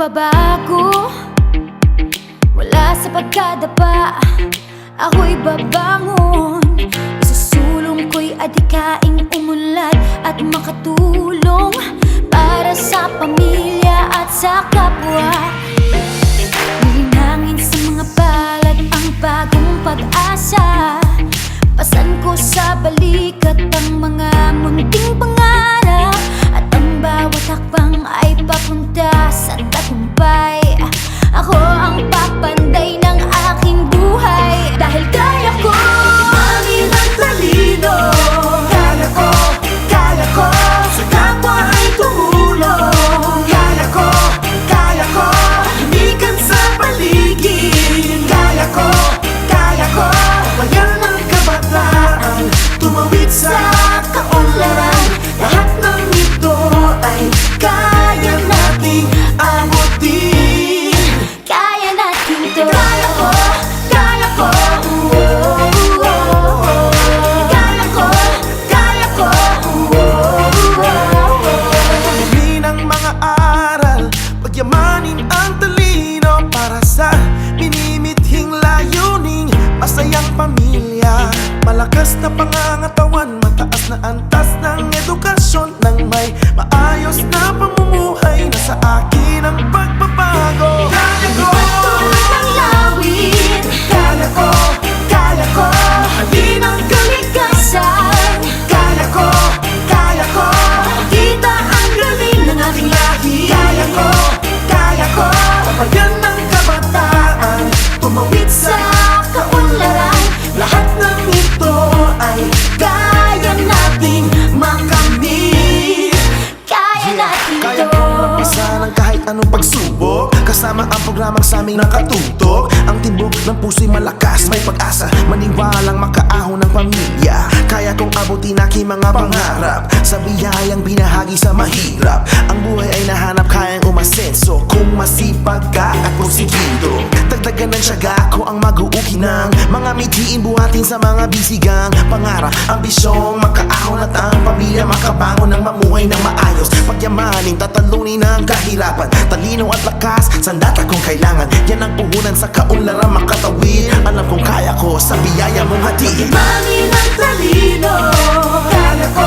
magbabago. Wala sa pagkadapa, ako'y babangon. Isusulong ko'y adikaing umunlad at makatulong para sa pamilya at sa kapwa. Hihinangin sa mga palad ang bagong pag-asa. Pasan ko sa balikat ang mga munting pangarap, at ang bawat hakbang ay papunta sa tagumpay. Ako ang papanday ng aking buhay, dahil kaya ko maging talino. Kaya ko sa kapwa ay tumulong. Kaya ko himikan sa paligid. Kaya ko bayan ng kabataan, tumawid sa kaunlaran. Lahat ng ito ay kaya nating abutin. Kaya natin to. Kaya ko Pagdami ng mga aral, pagyamanin ang talino para sa minimithing layuning masayang pamilya. Malakas na pangangatawan, mataas na antas ng edukasyon, nang may maayos na pamumuhay. Nasa akin ang pagbabago. Kaya ko ang lawin. Kaya ko halin ang kalikasan. Kaya ko kita ang galing ng aking lahi. Kaya ko papayan ng kabataan, tumawid sa kaunlaran. Lahat ng ito ay kaya nating makamit. Kaya natin to. Kaya kong magpisa ng kahit anong pagsubok, kasama ang programang sa aming nakatutok. Ang tibok ng puso'y malakas, may pag-asa, maniwalang makaahon ng pamilya. Kaya kong abutin aking mga pangarap, sa biyayang binahagi sa mahirap. Ang buhay ay nahanap, kayang umasenso kung masipag ka at porsigido. Dagdagan ng tiyaga ko ang mag-uuki ng mga mithiin, buhatin sa mga bisigang pangarap. Ambisyong makaahon at ang pamilya makabangon ng mamuhay ng maayos. Pagyamanin, tatalunin ang kahirapan, talino at lakas, sandata kung kailangan. Yan ang puhunan sa kaunlaran makatawid. Alam kong kaya ko sa biyaya mong hatid. Mami ng talino. Kaya ko